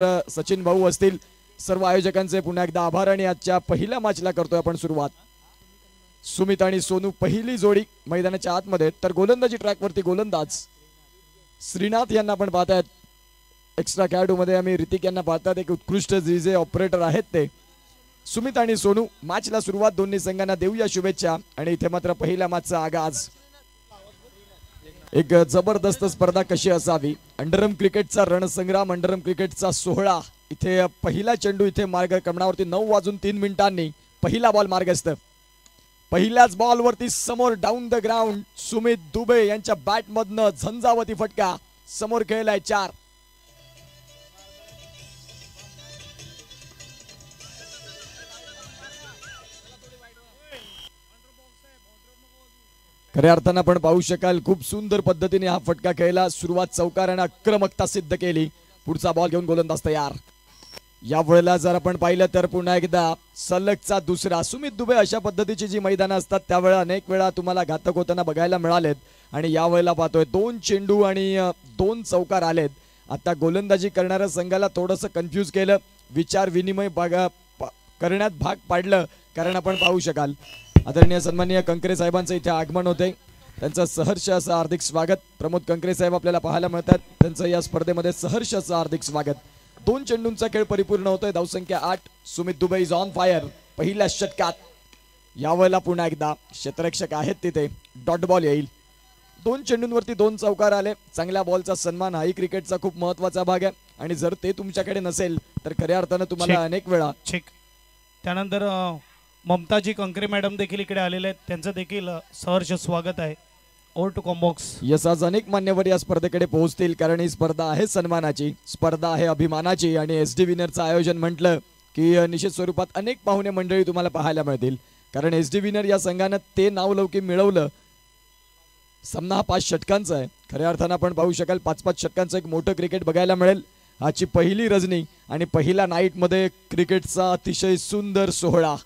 सचिन भाऊ असतील, सर्व आयोजकांचे पुन्हा एकदा आभार आणि आजच्या पहिल्या मॅचला करतोय आपण सुरुवात। सुमित आणि सोनू पहिली जोडी मैदानाच्या आतमध्ये, तर गोलंदाजी ट्रॅकवरती गोलंदाज श्रीनाथ यांना आपण पाहतायत। एक्स्ट्रा खेळाडू मध्ये आम्ही ऋतिक यांना पाहतात, एक उत्कृष्ट जीजे ऑपरेटर आहेत ते। सुमित आणि सोनू मॅचला सुरुवात, दोन्ही संघांना देऊया शुभेच्छा। आणि इथे मात्र पहिल्या मॅचचा आगाज, एक जबरदस्त स्पर्धा कशी असावी, अंडरम क्रिकेटचा रणसंग्राम, अंडरम क्रिकेटचा सोहळा। इथे पहिला चेंडू इथे मार्गक्रमणावरती 9:03 पहिला बॉल मार्गस्थ, पहिल्याच बॉल वरती समोर down the ground Sumit Dubey यांच्या बॅट मधनं झंझावती फटका, समोर खेळलाय 4। खऱ्या अर्थानं आपण पाहू शकाल खूप सुंदर पद्धतीने हा फटका खेळला, सुरुवात चौकाराने आक्रमकता सिद्ध केली। पुढचा बॉल घेऊन गोलंदाज तयार। या वेळेला जर आपण पाहिलं तर पुन्हा एकदा सलगचा दुसरा। सुमित दुबे अशा पद्धतीची जी मैदानं असतात त्यावेळेला अनेक वेळा तुम्हाला घातक होताना बघायला मिळालेत, आणि या वेळेला पाहतोय 2 चेंडू आणि 2 चौकार आलेत। आता गोलंदाजी करणाऱ्या संघाला थोडंसं कन्फ्यूज केलं, विचार विनिमय करण्यात भाग पाडलं, कारण आपण पाहू शकाल आदरणीय सन्माननीय कंकरे साहेबांचं इथे आगमन होते, त्यांचं सहर्ष असं हार्दिक स्वागत। प्रमोद कंकरे साहेब आपल्याला पाहायला मिळतात, त्यांचं या स्पर्धेमध्ये सहर्ष असं हार्दिक स्वागत। 2 चेंडूंचा खेळ परिपूर्ण होतोय, धावसंख्या 8। Sumit Dubey is on fire पहिल्या षटकात। यावेळेला पुन्हा एकदा क्षेत्ररक्षक आहेत तिथे, डॉट बॉल येईल। 2 चेंडूंवरती 2 चौकार आले, चांगल्या बॉलचा सन्मान हाही क्रिकेटचा खूप महत्वाचा भाग आहे, आणि जर ते तुमच्याकडे नसेल तर खऱ्या अर्थानं तुम्हाला अनेक वेळा त्यानंतर ममताजी कंकरे मॅडम देखील इकडे आलेले आहेत, त्यांचं देखील सहर्ष स्वागत आहे। Over to commbox. यस, आज अनेक मान्यवर या स्पर्धेकडे पोहोचतील, कारण ही स्पर्धा आहे सन्मानाची, स्पर्धा आहे अभिमानाची, आणि SD विनरचं आयोजन म्हटलं की निश्चित स्वरूपात अनेक पाहुणे मंडळी तुम्हाला पाहायला मिळतील, कारण SD विनर या संघानं ते नावलौकिक मिळवलं। सामना हा 5 षटकांचा आहे, खऱ्या अर्थानं आपण पाहू शकाल 5-5 षटकांचं एक मोठं क्रिकेट बघायला मिळेल। आजची पहिली रजनी आणि पहिल्या नाईट मध्ये क्रिकेटचा अतिशय सुंदर सोहळा।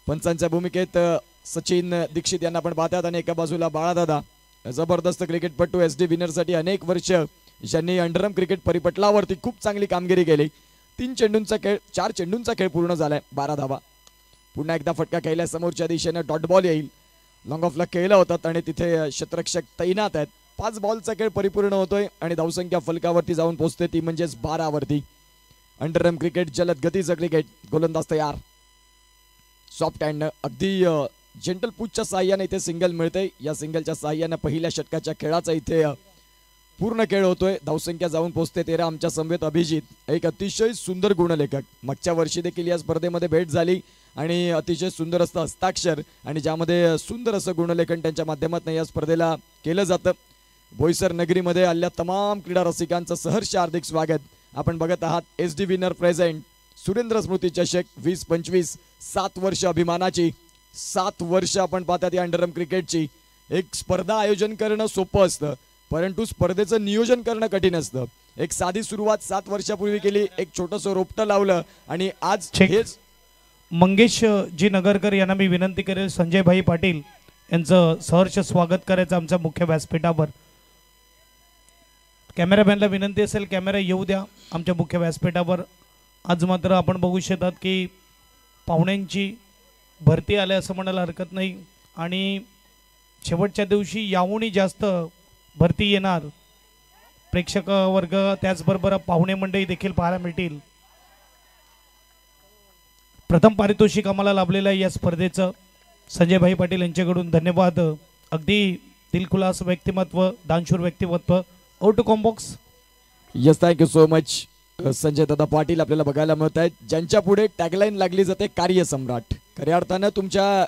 पंचांच्या भूमिकेत सचिन दीक्षित यांना आपण पाहतात, आणि एका बाजूला बाळादादा, जबरदस्त क्रिकेटपटू SD विनर साठी अनेक वर्ष ज्यांनी अंडरम क्रिकेट परिपटलावरती खूप चांगली कामगिरी केली। 3 चेंडूंचा खेळ, 4 चेंडूंचा खेळ पूर्ण झालाय, 12 धावा। पुन्हा एकदा फटका खेळल्या, समोरच्या दिशेने डॉट बॉल येईल, लॉंग ऑफला खेळला होतात आणि तिथे क्षेत्ररक्षक तैनात आहेत। 5 बॉलचा खेळ परिपूर्ण होतोय आणि धावसंख्या फलकावरती जाऊन पोहोचते, ती म्हणजेच 12 वरती। अंडरम क्रिकेट जलद गतीचं क्रिकेट, गोलंदाज तयार। सॉफ्ट हँड, अगदी जेंटल पुचच्या साहाय्याने इथे सिंगल मिळते, या सिंगलच्या साहाय्याने पहिल्या षटकाच्या खेळाचा इथे पूर्ण खेळ होतोय। धावसंख्या जाऊन पोहोचते 13। आमच्या समवेत अभिजित, एक अतिशय सुंदर गुणलेखक, मागच्या वर्षी देखील या स्पर्धेमध्ये भेट झाली, आणि अतिशय सुंदर असतं हस्ताक्षर, आणि ज्यामध्ये सुंदर असं गुणलेखन त्यांच्या माध्यमातून या स्पर्धेला केलं जातं। बोईसर नगरीमध्ये आलेल्या तमाम क्रीडा रसिकांचं सहर्ष हार्दिक स्वागत। आपण बघत आहात SD विनर प्रेझेंट सुरेंद्र स्मृती चषक 2025, 7 वर्ष अभिमानाची, 7 वर्ष आपण पाहतात या अंडरम क्रिकेटची। एक स्पर्धा आयोजन करणं सोपं असतं, परंतु स्पर्धेचं नियोजन करणं कठीण असतं। एक साधी सुरुवात 7 वर्षापूर्वी केली, एक छोटंसं रोपटं लावलं, आणि आज हेच मंगेश जी नगरकर यांना मी विनंती करेल, संजय भाई पाटील यांचं सहर्ष स्वागत करायचं आमच्या मुख्य व्यासपीठावर। कॅमेरामॅनला विनंती असेल, कॅमेरा येऊ द्या आमच्या मुख्य व्यासपीठावर। आज मात्र आपण बघू शकतात की पाहुण्यांची भरती आले असं म्हणायला हरकत नाही, आणि शेवटच्या दिवशी याहूनही जास्त भरती येणार, प्रेक्षक वर्ग त्याचबरोबर पाहुणे मंडळी देखील पाहायला मिळतील। प्रथम पारितोषिक आम्हाला लाभलेलं आहे या स्पर्धेचं, संजय भाई पाटील यांच्याकडून धन्यवाद। अगदी दिलखुलास व्यक्तिमत्व, दानशूर व्यक्तिमत्व। Over to commbox. Yes, thank you so much Sanjay Dada Patil आपल्याला बघायला मिळत आहेत, ज्यांच्या पुढे टॅगलाईन लागली जाते कार्यसम्राट। खऱ्या अर्थानं तुमच्या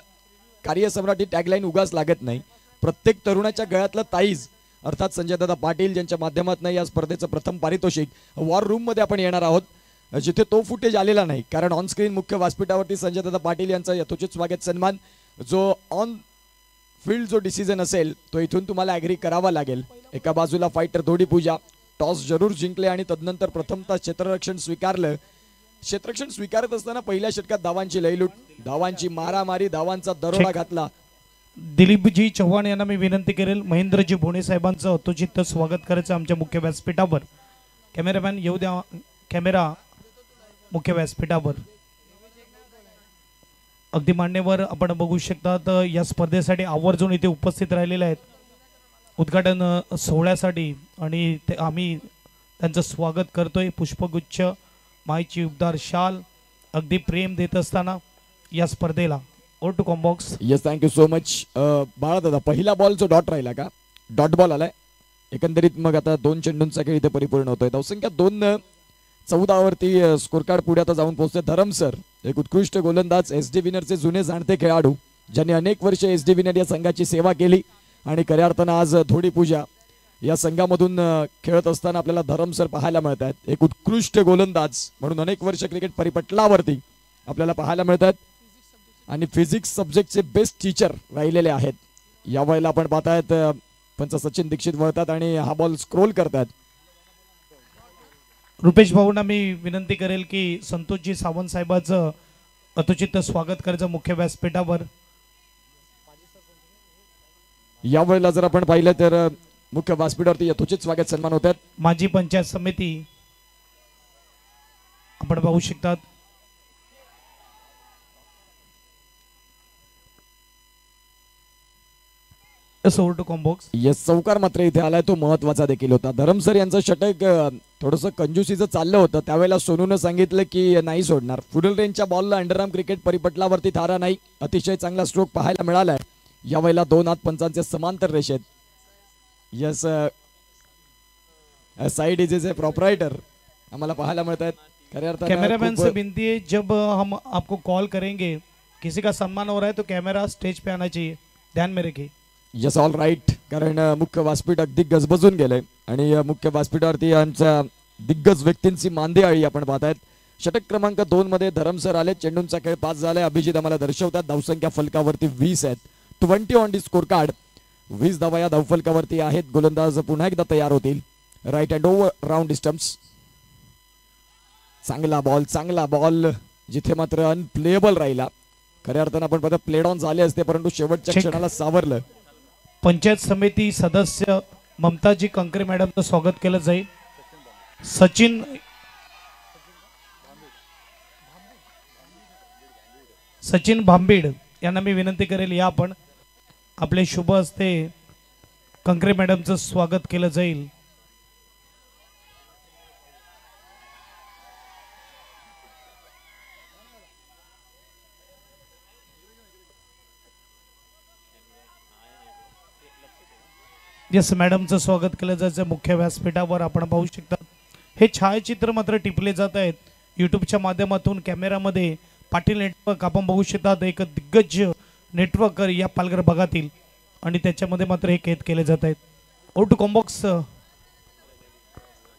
कार्यसम्राट ही टॅगलाईन उगाच लागत नाही, प्रत्येक तरुणाच्या गळ्यातलं ताईज अर्थात संजय दादा पाटील ज्यांच्या माध्यमातून या स्पर्धेचं प्रथम पारितोषिक। वॉर रूम मध्ये आपण येणार आहोत, जिथे तो फुटेज आलेला नाही, कारण ऑन स्क्रीन मुख्य व्यासपीठावरती संजय दादा पाटील यांचा यथोचित स्वागत सन्मान। जो ऑन फील्ड जो डिसिजन असेल तो इथून तुम्हाला ॲग्री करावा लागेल। एका बाजूला फायटर धोडी पूजा, टॉस जरूर जिंकले आणि तदनंतर प्रथमतः क्षेत्ररक्षण स्वीकारलं। क्षेत्ररक्षण स्वीकारत असताना पहिल्या षटकात धावांची लयलूट, धावांची मारामारी, धावांचा दरोडा घातला। दिलीपजी चव्हाण यांना मी विनंती करेल महेंद्रजी भोणे साहेबांचं अतोचित स्वागत करायचं आमच्या मुख्य व्यासपीठावर। कॅमेरामॅन येऊ द्या कॅमेरा मुख्य व्यासपीठावर. अगदी मान्यवर आपण बघू शकतात या स्पर्धेसाठी आवर्जून इथे उपस्थित राहिलेले आहेत उद्घाटन सोहळ्यासाठी आणि आम्ही त्यांचं स्वागत करतोय. पुष्पगुच्छ, माईची उबदार शाल अगदी प्रेम देत असताना या स्पर्धेला. Over to commbox. Yes, thank you so much. Bala Dada, पहिला बॉल जो डॉट राहिला का, डॉट बॉल आलाय एकंदरीत. मग आता 2 चेंडूंचा खेळ इथे परिपूर्ण होतोय. धावसंख्या 2-14 वरती स्कोर कार्ड पुढे आता जाऊन पोहोचते. धरम सर एक उत्कृष्ट गोलंदाज, SD विनरचे जुने जाणते खेळाडू ज्यांनी अनेक वर्ष SD विनर या संघाची सेवा केली आणि खऱ्या अर्थानं आज थोडी पूजा या संघामधून खेळत असताना आपल्याला धरम सर पाहायला मिळत आहेत. एक उत्कृष्ट गोलंदाज म्हणून अनेक वर्ष क्रिकेट परिपटलावरती आपल्याला पाहायला मिळतात आणि फिजिक्स सब्जेक्टचे बेस्ट टीचर राहिलेले आहेत. या वेळेला आपण पाहतायत पंच सचिन दीक्षित वळतात आणि हा बॉल स्क्रोल करतात. रुपेश भाऊंना मी विनंती करेल की संतोषजी सावंत साहेबांचं अतुचित स्वागत करायचं मुख्य व्यासपीठावर. या वेळेला जर आपण पाहिलं तर मुख्य व्यासपीठावरती यथोचित स्वागत सन्मान होतात. माजी पंचायत समिती आपण पाहू शकतात. येस, चौकार मात्र इथे आलाय, तो महत्वाचा देखील होता. धरम सर यांचं षटक थोडंसं कंजूसीचं चाललं होतं. त्यावेळेला सोनूनं सांगितलं की नाही सोडणार. फुडल रेंजच्या बॉलला अंडरआर्म क्रिकेट परिपटलावरती थारा नाही. अतिशय चांगला स्ट्रोक पाहायला मिळालाय. या वेळेला 2 हात पंचांचे समांतर रेषेत. यस, साइड इजेचे प्रॉपरायटर आम्हाला पाहायला मिळत आहेत. खऱ्या अर्थाने कैमरामैन से विनती है, जब हम आपको कॉल करेंगे किसी का सम्मान हो रहा है तो कैमरा स्टेज पे आना चाहिए, ध्यान में रखिए. Yes, all right. कारण मुख्य व्यासपीठ अगदी गजबजून गेलंय आणि मुख्य व्यासपीठावरती आमच्या दिग्गज व्यक्तींची मांदियाळी आपण पाहतायत. षटक क्रमांक 2 मध्ये धरम सर आले. चेंडूंचा खेळ पास झालाय. अभिजित आम्हाला दर्शवतात. धावसंख्या फलकावरती 20 आहेत. 20 ऑन दी स्कोर कार्ड. 20 धावा या धावफलकावरती आहेत. गोलंदाज पुन्हा एकदा तयार होतील. Right hand over round distance. चांगला बॉल जिथे मात्र अनप्लेएबल राहिला. खऱ्या अर्थानं आपण पाहतो प्लेड ऑन झाले असते परंतु शेवटच्या क्षणाला सावरलं. पंचायत समिती सदस्य ममताजी कंकरे मॅडमचं स्वागत केलं जाईल. सचिन भांबीड यांना मी विनंती करेल, या आपण आपले शुभ हस्ते कंकरे मॅडमचं स्वागत केलं जाईल. यस, मॅडमचं स्वागत केलं जायचं मुख्य व्यासपीठावर. आपण पाहू शकता हे छायाचित्र मात्र टिपले जात आहेत यूट्यूबच्या माध्यमातून. कॅमेरामध्ये पाटील नेटवर्क आपण बघू शकतात, एक दिग्गज नेटवर्क या पालघर भागातील, आणि त्याच्यामध्ये मात्र हे कैद केले जात आहेत. Over to commbox.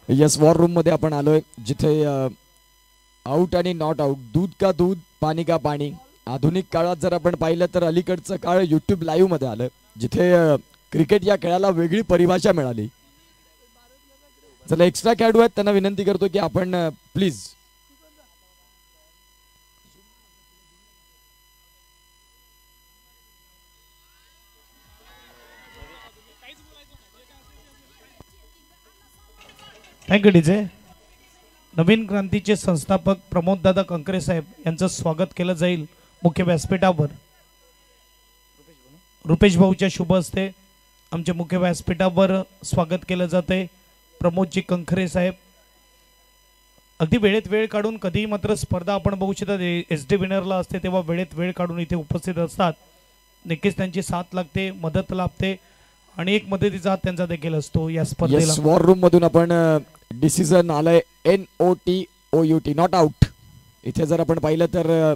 Yes, war room मध्ये आपण आलोय जिथे आउट आणि नॉट आउट, दूध का दूध, पाणी का पाणी. आधुनिक काळात जर आपण पाहिलं तर अलीकडचं काळ यूट्यूब लाईव्ह मध्ये आलं जिथे क्रिकेट या खेळाला वेगळी परिभाषा मिळाली. चला, एक्स्ट्रा खेळाडू आहेत त्यांना विनंती करतो की आपण प्लीज थँक्यू डीजे. नवीन क्रांतीचे संस्थापक प्रमोददादा कंकरे साहेब यांचं स्वागत केलं जाईल मुख्य व्यासपीठावर. रुपेश भाऊच्या शुभ हस्ते आमच्या मुख्य व्यासपीठावर स्वागत केलं जाते. प्रमोदजी कंखरे साहेब अगदी वेळेत वेळ काढून, कधी मात्र स्पर्धा आपण बघू शकतात SD विनरला असते तेव्हा वेळेत वेळ काढून इथे उपस्थित असतात. नक्कीच त्यांची साथ लागते, मदत लाभते आणि एक मदतीचा हात त्यांचा देखील असतो या स्पर्धेला. वॉर रूम मधून आपण डिसिजन आलंय NOTOUT, नॉट आउट. इथे जर आपण पाहिलं तर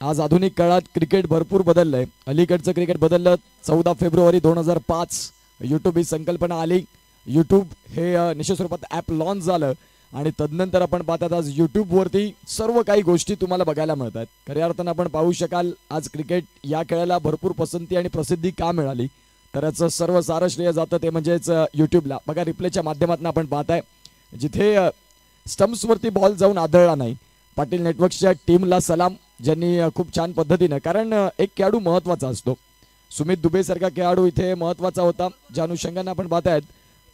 आज आधुनिक काळात क्रिकेट भरपूर बदललंय. अलीकडचं क्रिकेट बदललं. 14 फेब्रुवारी 2005 यूट्यूब ही संकल्पना आली. यूट्यूब हे निश्चित स्वरूपात ॲप लॉन्च झालं आणि तदनंतर आपण पाहतात आज यूट्यूबवरती सर्व काही गोष्टी तुम्हाला बघायला मिळतात. खऱ्या अर्थानं आपण पाहू शकाल आज क्रिकेट या खेळाला भरपूर पसंती आणि प्रसिद्धी का मिळाली तर याचं सर्व सारं श्रेय जातं ते म्हणजेच यूट्यूबला. बघा, रिप्लेच्या माध्यमातून आपण पाहताय जिथे स्टम्प्सवरती बॉल जाऊन आदळला नाही. पाटील नेटवर्कच्या टीमला सलाम, ज्यांनी खूप छान पद्धतीनं, कारण एक खेळाडू महत्त्वाचा असतो. सुमित दुबे सारखा खेळाडू इथे महत्त्वाचा होता. ज्या अनुषंगाने आपण पाहतायत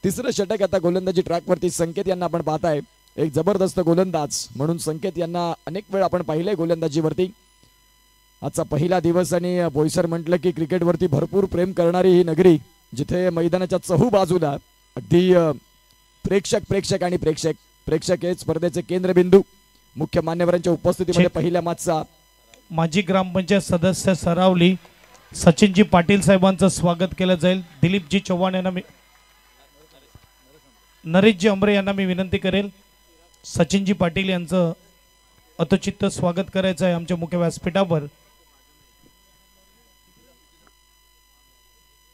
तिसरं षटक आता गोलंदाजी ट्रॅकवरती संकेत यांना आपण पाहताय. एक जबरदस्त गोलंदाज म्हणून संकेत यांना अनेक वेळ आपण पाहिले गोलंदाजीवरती. आजचा पहिला दिवस आणि बोईसर म्हटलं की क्रिकेटवरती भरपूर प्रेम करणारी ही नगरी, जिथे मैदानाच्या चहू बाजूला अगदी प्रेक्षक आणि प्रेक्षक हे स्पर्धेचे केंद्रबिंदू. मुख्य मान्यवरांच्या उपस्थितीमध्ये पहिल्या मॅचचा माजी ग्रामपंचायत सदस्य सरावली सचिनजी पाटील साहेबांचं स्वागत केलं जाईल. दिलीपजी चव्हाण यांना मी नरेशजी अमरे यांना मी विनंती करेल सचिनजी पाटील यांचं अतोचित्त स्वागत करायचं आहे आमच्या मुख्य व्यासपीठावर.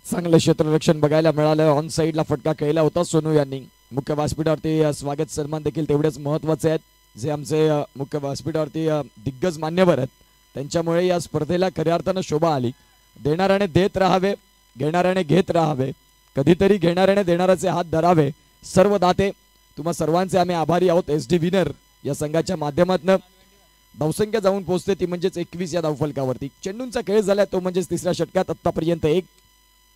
चांगलं क्षेत्ररक्षण बघायला मिळालं. ऑन साईडला फटका खेळला होता सोनू यांनी. मुख्य व्यासपीठावरती स्वागत सन्मान देखील तेवढेच महत्वाचे आहेत. जे आमचे मुख्य व्यासपीठावरती दिग्गज मान्यवर आहेत त्यांच्यामुळे या स्पर्धेला खऱ्या अर्थानं शोभा आली. देणाऱ्याने देत राहावे, घेणाऱ्याने घेत राहावे, कधीतरी घेणाऱ्याने देणाऱ्याचे हात धरावे. सर्व दाते तुम्हा सर्वांचे आम्ही आभारी आहोत. SD विनर या संघाच्या माध्यमातून धावसंख्या जाऊन पोहोचते ती म्हणजेच 21 या धावफलकावरती. चेंडूंचा खेळ झालाय तो म्हणजेच तिसऱ्या षटकात आतापर्यंत 1.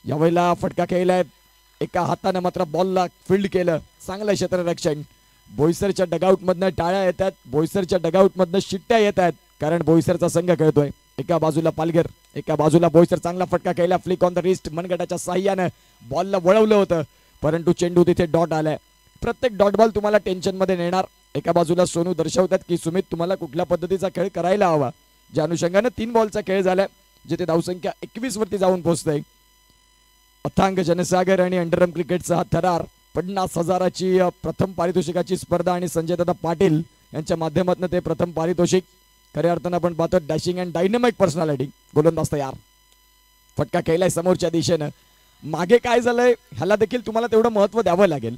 यावेळेला फटका खेळलाय, एका हाताने मात्र बॉलला फील्ड केलं. चांगलं क्षेत्ररक्षण. बोईसरच्या डगआउटमधनं टाळ्या येत आहेत, बोईसरच्या डगआउटमधनं शिट्ट्या येत आहेत, कारण बोईसरचा संघ खेळतोय. एका बाजूला पालघर, एका बाजूला बोईसर. चांगला फटका खेळला, फ्लिक ऑन द रिस्ट. मनगटाच्या साह्यानं बॉलला वळवलं होतं, परंतु चेंडू तिथे डॉट आलाय. प्रत्येक डॉट बॉल तुम्हाला टेन्शन मध्ये नेणार. एका बाजूला सोनू दर्शवतात की सुमित तुम्हाला कुठल्या पद्धतीचा खेळ करायला हवा. ज्या अनुषंगानं 3 बॉलचा खेळ झालाय, जिथे धावसंख्या 21 वरती जाऊन पोहोचते. अथांग जनसागर आणि अंडरआर्म क्रिकेटचा हा थरार. 50,000ची प्रथम पारितोषिकाची स्पर्धा आणि संजय दादा पाटील यांच्या माध्यमातून ते प्रथम पारितोषिक. खऱ्या अर्थानं आपण पाहतो डॅशिंग अँड डायनॅमिक पर्सनॅलिटी. गोलंदाज तयार, फटका खेळलाय समोरच्या दिशेनं. मागे काय झालंय ह्याला देखील तुम्हाला तेवढं महत्व द्यावं लागेल.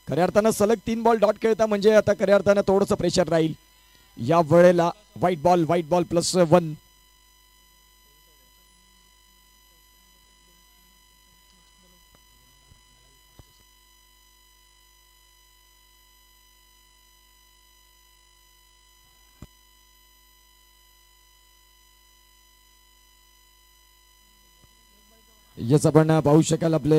खऱ्या अर्थानं सलग 3 बॉल डॉट खेळता म्हणजे आता खऱ्या अर्थानं थोडंसं प्रेशर राहील. या वेळेला व्हाईट बॉल +1. यस आपण पाहू शकाल आपले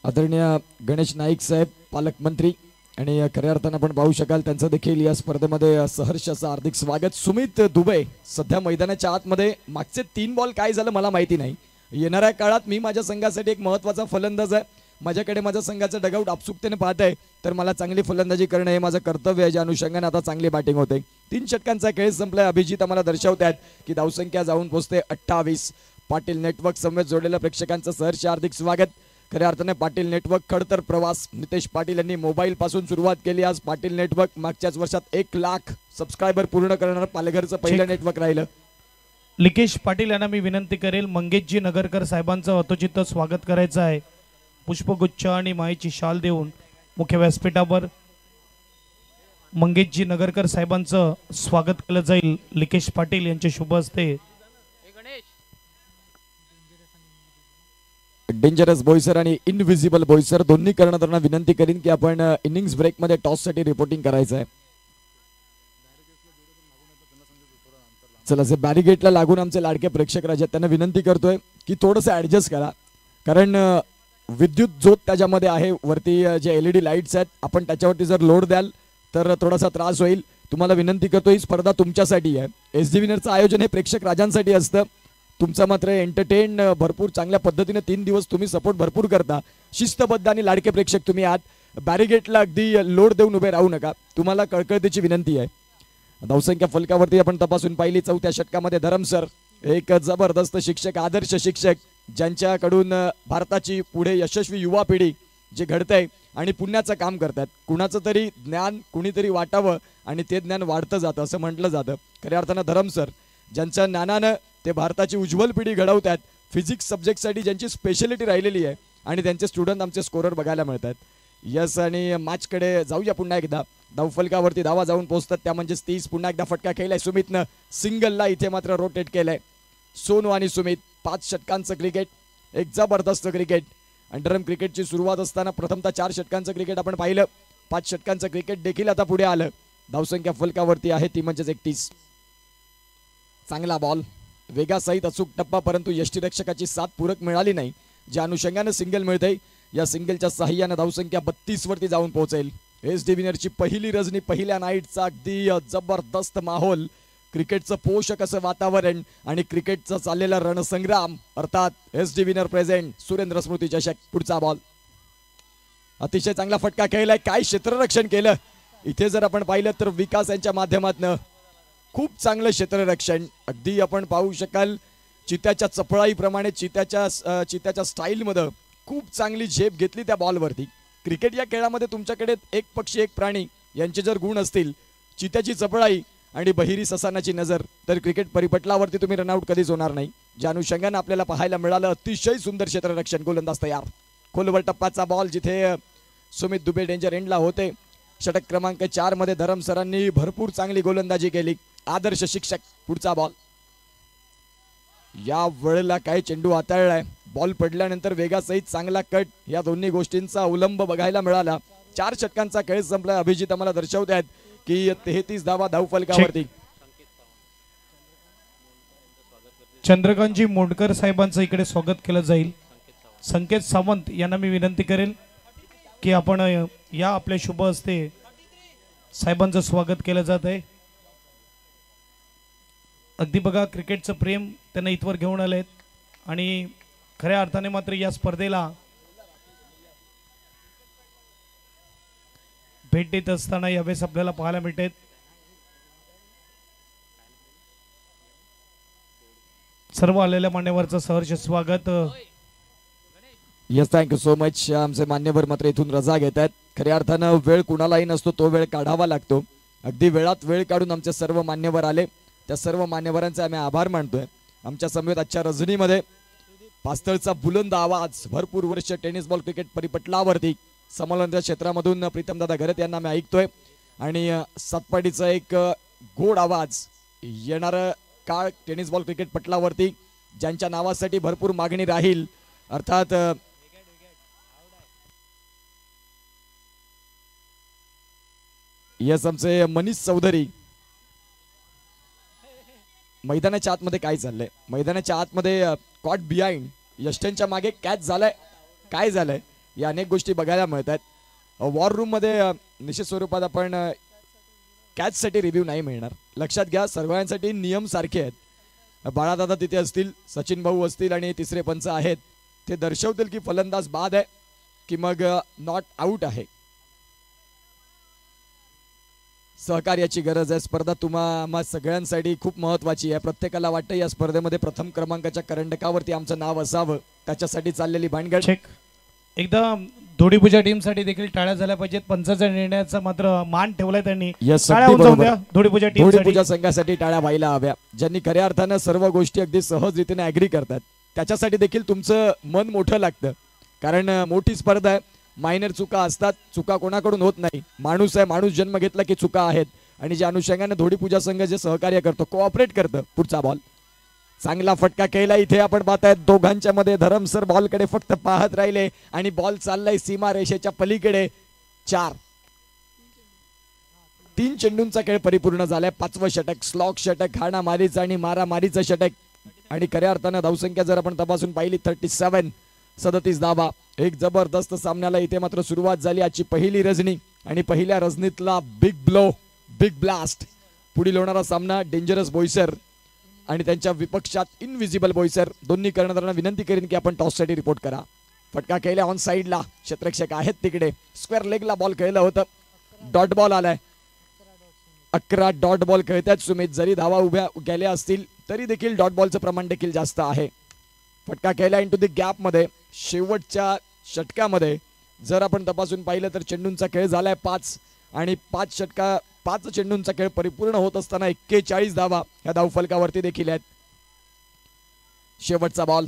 आदरणीय गणेश नाईक साहेब पालकमंत्री, आणि खऱ्या अर्थानं आपण पाहू शकाल त्यांचं देखील या स्पर्धेमध्ये सहर्ष असं हार्दिक स्वागत. सुमित दुबे सध्या मैदानाच्या आतमध्ये. मागचे 3 बॉल काय झालं मला माहिती नाही. येणाऱ्या काळात मी माझ्या संघासाठी एक महत्वाचा फलंदाज आहे. माझ्याकडे माझ्या संघाचं डगआउट आपसुकतेने पाहत आहे, तर मला चांगली फलंदाजी करणं हे माझं कर्तव्य आहे. ज्या अनुषंगाने आता चांगली बॅटिंग होते. 3 षटकांचा खेळ संपलाय. अभिजित आम्हाला दर्शवतात की धावसंख्या जाऊन पोहोचते 28. पाटील नेटवर्क समवेत जोडलेल्या प्रेक्षकांचं सहर्ष हार्दिक स्वागत. खऱ्या अर्थाने पाटील नेटवर्क खडतर प्रवास. नितेश पाटील यांनी मोबाईल पासून सुरुवात केली. आज पाटील नेटवर्क मागच्याच वर्षात 1 लाख सबस्क्रायबर पूर्ण करणार पालघरचं पहिलं नेटवर्क राहिलं. लिकेश पाटील यांना मी विनंती करेल मंगेशजी नगरकर साहेबांचं अतोचित्त स्वागत करायचं आहे. पुष्पगुच्छ आणि मायेची शाल देऊन मुख्य व्यासपीठावर मंगेशजी नगरकर साहेबांचं स्वागत केलं जाईल. लिकेश पाटील यांचे शुभ हस्ते. डेंजरस बोईसर आणि इनविजिबल बोईसर दोन्ही कर्णधारांना विनंती करीन की आपण इनिंग्स ब्रेक मध्ये टॉस साठी रिपोर्टिंग करायचं आहे. चला, जे बॅरिगेटला लागून आमचे लाडके प्रेक्षक राजा त्यांना विनंती करतोय की थोडंसं ऍडजस्ट करा, कारण विद्युत ज्योत त्याच्यामध्ये आहे. वरती जे LED लाईट्स आहेत, आपण त्याच्यावरती जर लोड द्याल तर थोडासा त्रास होईल. तुम्हाला विनंती करतो, ही स्पर्धा तुमच्यासाठी आहे. SD विनरचं आयोजन हे प्रेक्षक राजांसाठी असतं. तुमचा मात्र एंटरटेन भरपूर चांगल्या पद्धतीने 3 दिवस तुम्ही सपोर्ट भरपूर करता. शिस्तबद्ध आणि लाडके प्रेक्षक तुम्ही आहात. बॅरिगेटला अगदी लोड देऊन उभे राहू नका, तुम्हाला कळकळतीची विनंती आहे. धावसंख्या फलकावरती आपण तपासून पाहिली. 4थ्या षटकामध्ये धरम सर एक जबरदस्त शिक्षक, आदर्श शिक्षक, ज्यांच्याकडून भारताची पुढे यशस्वी युवा पिढी जे घडतंय आणि पुण्याचं काम करतात. कुणाचं तरी ज्ञान कुणीतरी वाटावं आणि ते ज्ञान वाढतं जातं असं म्हटलं जातं. खऱ्या अर्थानं धरम सर ज्यांच्या ज्ञानानं ते भारताची उज्ज्वल पिढी घडवतात. फिजिक्स सब्जेक्टसाठी ज्यांची स्पेशलिटी राहिलेली आहे आणि त्यांचे स्टुडंट आमचे स्कोरर बघायला मिळतात. यस, आणि मॅचकडे जाऊया पुन्हा एकदा. धावफलकावरती धावा जाऊन पोहोचतात त्या म्हणजेच 30. पुन्हा एकदा फटका खेळलाय सुमितनं सिंगलला. इथे मात्र रोटेट केलंय सोनू आणि सुमित. 5 षटकांचं क्रिकेट, एक जबरदस्त क्रिकेट. अंडरआर्म क्रिकेटची सुरुवात असताना प्रथमतः 4 षटकांचं क्रिकेट आपण पाहिलं. 5 षटकांचं क्रिकेट देखील आता पुढे आलं. धावसंख्या फलकावरती आहे ती म्हणजेच 31. चांगला बॉल, वेगासहित अचूक टप्पा, परंतु यष्टीरक्षकाची साथ पूरक मिळाली नाही, ज्या अनुषंगाने सिंगल मिळते. या सिंगलच्या सहाय्याने धावसंख्या 32 वरती जाऊन पोहोचेल. SD विनरची पहिली रजनी, पहिल्या नाईटचा अगदी जबरदस्त माहोल, क्रिकेटचं पोषक असं वातावरण आणि क्रिकेटचा चाललेला रणसंग्राम. अर्थात SD विनर प्रेझेंट सुरेंद्र स्मृती चषक. पुढचा बॉल अतिशय चांगला फटका खेळलाय. काय क्षेत्ररक्षण केलं इथे जर आपण पाहिलं तर विकास यांच्या माध्यमातून खूप चांगलं क्षेत्ररक्षण. अगदी आपण पाहू शकाल चित्याच्या चपळाईप्रमाणे चित्याच्या स्टाईलमध्ये खूप चांगली झेप घेतली त्या बॉलवरती. क्रिकेट या खेळामध्ये तुमच्याकडे एक पक्षी एक प्राणी यांचे जर गुण असतील, चित्याची चपळाई आणि बहिरी ससानाची नजर, तर क्रिकेट परिपटलावरती तुम्ही रनआउट कधीच होणार नाही. ज्या अनुषंगाने आपल्याला पाहायला मिळालं अतिशय सुंदर क्षेत्ररक्षण. गोलंदाज तयार. खोलवर टप्पाचा बॉल जिथे सुमित दुबे डेंजर एंडला होते. षटक क्रमांक 4 मध्ये धरम सरांनी भरपूर चांगली गोलंदाजी केली. आदर्श शिक्षक. पुढचा बॉल. या वेळेला काय चेंडू हाताळलाय. बॉल पडल्यानंतर वेगासहित चांगला कट, या दोन्ही गोष्टींचा अवलंब बघायला मिळाला. 4 षटकांचा खेळ संपला. अभिजित आम्हाला दर्शवत आहेत की 33 धावा धावफलकावरती. चंद्रकांतजी मोडकर साहेबांचं इकडे स्वागत केलं जाईल. संकेत सावंत यांना मी विनंती करेल की आपण या आपल्या शुभ हस्ते साहेबांचं स्वागत केलं जात आहे. अगदी बघा क्रिकेटचं प्रेम त्यांना इथवर घेऊन आलेत आणि खऱ्या अर्थाने मात्र या स्पर्धेला भेट देत असताना यावेळेस आपल्याला पाहायला मिळतात. सर्व आलेल्या मान्यवरचं सहर्ष स्वागत. Yes, thank you so much. आमचे मान्यवर मात्र इथून रजा घेत आहेत. खऱ्या अर्थानं वेळ कुणालाही नसतो, तो वेळ काढावा लागतो. अगदी वेळात वेळ काढून आमचे सर्व मान्यवर आले. त्या सर्व मान्यवरांचे आम्ही आभार मानतोय. आमच्या समवेत आजच्या रजनीमध्ये पास्तळचा बुलंद आवाज, भरपूर वर्ष टेनिस बॉल क्रिकेट परिपटलावरती समोलंच्या क्षेत्रामधून प्रीतमदादा घरत यांना मी ऐकतोय आणि सातपाडीचा एक गोड आवाज. येणारं काळ टेनिस बॉल क्रिकेट पटलावरती ज्यांच्या नावासाठी भरपूर मागणी राहील, अर्थात यस आमचे मनीष चौधरी. मैदानाच्या आतमध्ये काय चाललंय? मैदानाच्या आतमध्ये कॉट बिहाइंड, यष्टनच्या मागे कॅच झालाय, काय झालंय या अनेक गोष्टी बघायला मिळतात. वॉर रूम मध्ये निश्चित स्वरूपात आपण कॅच साठी रिव्ह्यू नाही मिळणार. लक्षात घ्या, सर्वांसाठी नियम सारखे आहेत. बाळादादा तिथे असतील, सचिन भाऊ असतील आणि तिसरे पंच आहेत, ते दर्शवतील की फलंदाज बाद आहे की मग नॉट आउट आहे. सहकार्याची गरज आहे. स्पर्धा तुम्हा सगळ्यांसाठी खूप महत्वाची आहे. प्रत्येकाला वाटतं या स्पर्धेमध्ये प्रथम क्रमांकाच्या करंडकावरती आमचं नाव असावं, त्याच्यासाठी चाललेली भानगड. एकदा धोडीपूजा टीम साठी देखील टाळ्या झाल्या पाहिजेत. पंचाच्या निर्णयाचा मात्र मान ठेवलाय त्यांनी. धोडीपूजा संघासाठी टाळ्या व्हायला हव्या, ज्यांनी खऱ्या अर्थानं सर्व गोष्टी अगदी सहज रीतीने ऍग्री करतात. त्याच्यासाठी देखील तुमचं मन मोठं लागतं, कारण मोठी स्पर्धा आहे. मायनर चुका असतात, चुका कोणाकडून होत नाही. माणूस आहे, माणूस जन्म घेतला की चुका आहेत. आणि ज्या अनुषंगाने धोडीपूजा संघ जे सहकार्य करतो, कोऑपरेट करतं. पुढचा बॉल, चांगला फटका केला. इथे आपण पाहतायत दोघांच्या मध्ये धरम सर बॉलकडे फक्त पाहत राहिले आणि बॉल चाललाय सीमा रेषेच्या पलीकडे. 3 चेंडूंचा खेळ परिपूर्ण झालाय. 5वं षटक, स्लॉक षटक, हाणामारीचं आणि मारामारीचं षटक. आणि खऱ्या अर्थानं धावसंख्या जर आपण तपासून पाहिली 37, 37 धावा. एक जबरदस्त सामन्याला इथे मात्र सुरुवात झाली. आजची पहिली रजनी आणि पहिल्या रजनीतला बिग ब्लो, बिग ब्लास्ट. पुढील होणारा सामना डेंजरस बोईसर आणि त्यांच्या विपक्षात इनविजिबल बोईसर. दोन्ही कर्णधारांना विनंती करीन की आपण टॉससाठी रिपोर्ट करा. फटका केला ऑन साईडला, क्षेत्ररक्षक आहेत तिकडे. स्क्वेअर लेगला बॉल खेळलं होतं, डॉट बॉल आलाय. 11 डॉट बॉल खेळतात सुमित. जरी धावा उभ्या गेल्या असतील तरी देखील डॉट बॉलचं प्रमाण देखील जास्त आहे. फटका केला इंटू द गॅप मध्ये. शेवटच्या षटकामध्ये जर आपण तपासून पाहिलं तर चेंडूंचा खेळ झालाय 5 आणि 5 चेंडूंचा खेळ परिपूर्ण होत असताना 41 धावा या धावफलकावरती देखील आहेत. शेवटचा बॉल,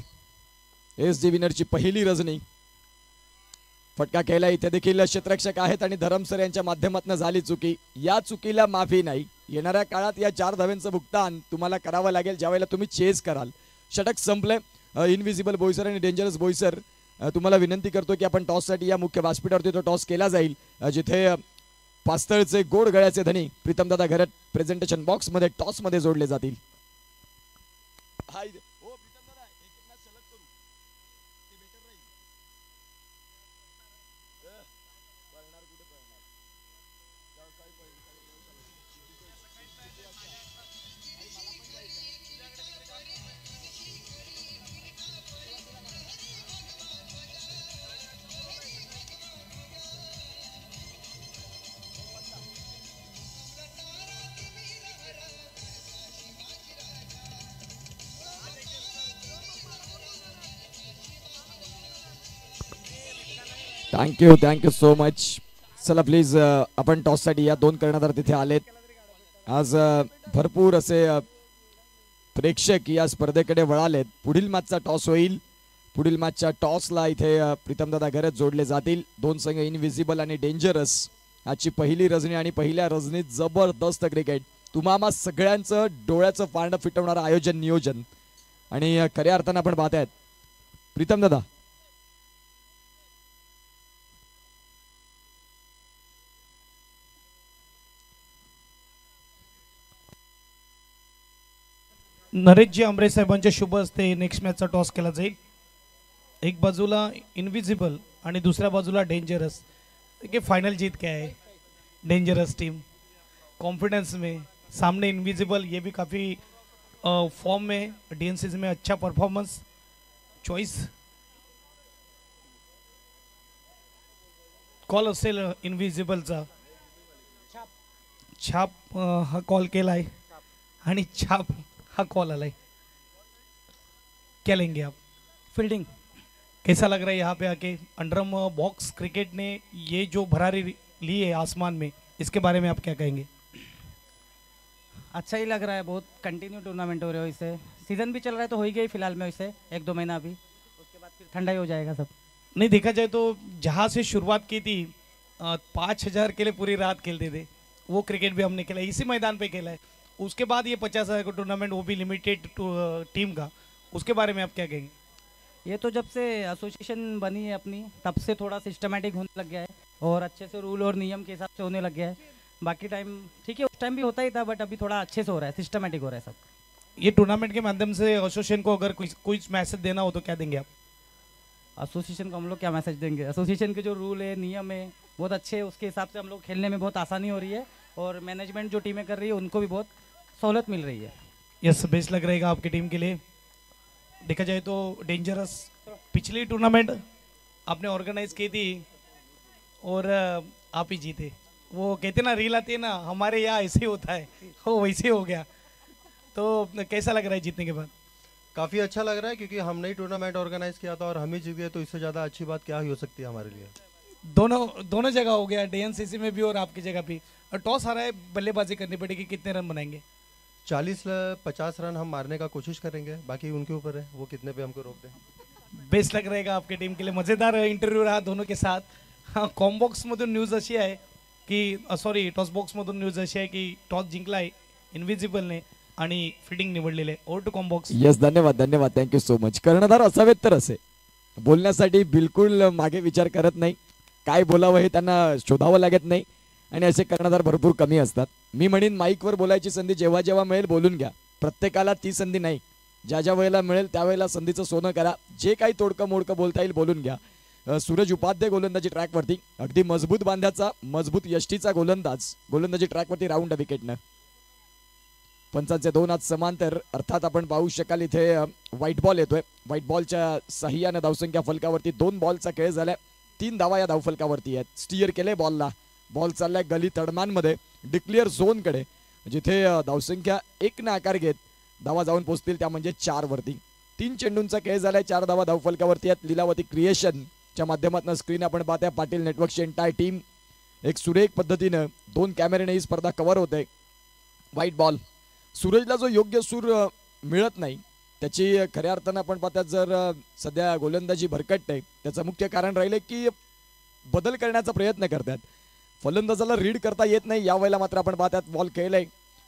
SD विनरची पहिली रजनी. फटका केला. इथे देखील क्षेत्ररक्षक आहेत आणि धरमसर यांच्या माध्यमातून झाली चुकी. या चुकीला माफी नाही. येणाऱ्या काळात या 4 धाव्यांचं भुगतान तुम्हाला करावं लागेल ज्यावेळेला तुम्ही चेस कराल. षटक संपले. इनविजिबल बोईसर आणि डेंजरस बोईसर, तुम्हाला विनंती करतो की आपण टॉससाठी या मुख्य व्यासपीठावरती तो टॉस केला जाईल, जिथे पास्तळचे गोड गळ्याचे धनी प्रीतमदादा घरत प्रेझेंटेशन बॉक्स मध्ये टॉस मध्ये जोडले जातील. Thank you so much. चला प्लीज आपण टॉससाठी या दोन कर्णधार तिथे आलेत. आज भरपूर असे प्रेक्षक या स्पर्धेकडे वळालेत. पुढील मॅचचा टॉस होईल. पुढील मॅचच्या टॉसला इथे प्रीतमदादा घरच जोडले जातील. दोन संघ इनविजिबल आणि डेंजरस. आजची पहिली रजनी आणि पहिल्या रजनीत जबरदस्त क्रिकेट. तुम्हाला सगळ्यांचं डोळ्याचं पारडं फिटवणारं आयोजन नियोजन आणि खऱ्या अर्थानं आपण पाहतायत प्रीतमदादा. नरेशजी आमरे साहेबांच्या शुभ हस्ते नेक्स्ट मॅचचा टॉस केला जाईल. एक बाजूला इनविजिबल आणि दुसऱ्या बाजूला डेंजरस. देखिए फाइनल जीत क्या है. डेंजरस टीम कॉन्फिडेंस में, सामने इनविजिबल ये भी काफ़ी फॉर्म में, डीएनसीज में अच्छा परफॉर्मेंस. चॉइस कॉल असेल इनविजिबलचा. छाप हा कॉल केला आहे आणि छाप हा कॉल आला है. क्या लेंगे आप. फील्डिंग कैसा लग रहा है यहाँ पे आके. अंडरम बॉक्स क्रिकेट ने ये जो भरारी ली है आसमान में, इसके बारे में आप क्या कहेंगे. अच्छा ही लग रहा है. बहुत कंटिन्यू टूर्नामेंट हो रहे हो. इससे सीजन भी चल रहा है तो हो ही गई फिलहाल में. इससे 1-2 महीना अभी, उसके बाद फिर ठंडा ही हो जाएगा सब. नहीं देखा जाए तो जहाँ से शुरुआत की थी 5,000 के लिए पूरी रात खेलते थे. वो क्रिकेट भी हमने खेला इसी मैदान पे खेला है. उसके बाद ये 50,000 का टूर्नामेंट, वो भी लिमिटेड टीम का. उसके बारे में आप क्या कहेंगे. ये तो जब से एसोसिएशन बनी है अपनी, तब से थोड़ा सिस्टमेटिक होने लग गया है और अच्छे से रूल और नियम के हिसाब से होने लग गया है. बाकी टाइम ठीक है, उस टाइम भी होता ही था, बट अभी थोड़ा अच्छे से हो रहा है, सिस्टमेटिक हो रहा है सब. ये टूर्नामेंट के माध्यम से एसोसिएशन को अगर कुछ मैसेज देना हो तो क्या देंगे आप. एसोसिएशन को हम लोग क्या मैसेज देंगे. एसोसिएशन के जो रूल है, नियम है, बहुत अच्छे है. उसके हिसाब से हम लोग खेलने में बहुत आसानी हो रही है और मैनेजमेंट जो टीमें कर रही है उनको भी बहुत सहूलत मिल रही है. यस, बेस्ट लग रहेगा आपकी टीम के लिए. देखा जाए तो डेंजरस पिछली टूर्नामेंट आपने ऑर्गेनाइज की थी और आप ही जीते. वो कहते ना, रील आती है ना, हमारे यहाँ ऐसे ही होता है, वो वैसे ही हो गया. तो कैसा लग रहा है जीतने के बाद. काफ़ी अच्छा लग रहा है क्योंकि हमने ही टूर्नामेंट ऑर्गेनाइज किया था और हम ही जीत गए, तो इससे ज़्यादा अच्छी बात क्या ही हो सकती है हमारे लिए. दोनों जगह हो गया, डीएनसीसी में भी और आपकी जगह भी. और टॉस हारा है, बल्लेबाजी करनी पड़ेगी. कितने रन बनाएंगे. 40-50 रन हम मारने का कोशिश करेंगे. बाकी उनके ऊपर है, वो कितने पे हमको रोक दें. बेस्ट लग रहेगा आपकी टीम के लिए. मजेदार इंटरव्यू रहा दोनों के साथ. हाँ, कॉमबॉक्समधून न्यूज अशी आहे की सॉरी टॉसबॉक्समधून न्यूज अशी आहे की टॉस जिंकलाय इनविजिबलने आणि फिल्डिंग निवडलेले. Over to comm box. येस, धन्यवाद. Thank you so much. कर्णधार असावेत तर असे बोलण्यासाठी बिलकुल मागे विचार करत नाही. काय बोलावं हे त्यांना शोधावं लागत नाही आणि असे कर्णधार भरपूर कमी असतात. मी म्हणेन माईकवर बोलायची संधी जेव्हा जेव्हा मिळेल बोलून घ्या. प्रत्येकाला ती संधी नाही. ज्या वेळेला मिळेल त्यावेळेला संधीचं सोनं करा. जे काही तोडकं मोडकं बोलता येईल बोलून घ्या. सूरज उपाध्याय गोलंदाजी ट्रॅकवरती, अगदी मजबूत बांध्याचा, मजबूत यष्टीचा गोलंदाजी ट्रॅकवरती राऊंड विकेटनं. पंचांचे 2 आज समांतर. अर्थात आपण पाहू शकाल इथे व्हाईट बॉल येतोय. व्हाईट बॉलच्या सहाय्याने धावसंख्या फलकावरती 2 बॉलचा खेळ झालाय. 3 धावा या धावफलकावरती आहेत. स्टीअर केले बॉलला. बॉल चाललाय गली तडमांमध्ये डिक्लेअर झोनकडे, जिथे धावसंख्या 1 ने आकार घेत धावा जाऊन पोहोचतील त्या म्हणजे 4 वरती. 3 चेंडूंचा खेळ झालाय. 4 धावा धावफलकावरती आहेत. लीलावती क्रिएशनच्या माध्यमातून स्क्रीन आपण पाहताय. पाटील नेटवर्कची एंटायर टीम एक सुरेख पद्धतीनं 2 कॅमेऱ्याने ही स्पर्धा कव्हर होते. White ball. सूरजला जो योग्य सूर मिळत नाही त्याची खऱ्या अर्थानं आपण पाहतात, जर सध्या गोलंदाजी भरकटते त्याचं मुख्य कारण राहिले की बदल करण्याचा प्रयत्न करतात. फलंदाजाला रीड करता येत नाही. यावेळेला मात्र आपण पाहतात बॉल खेळलाय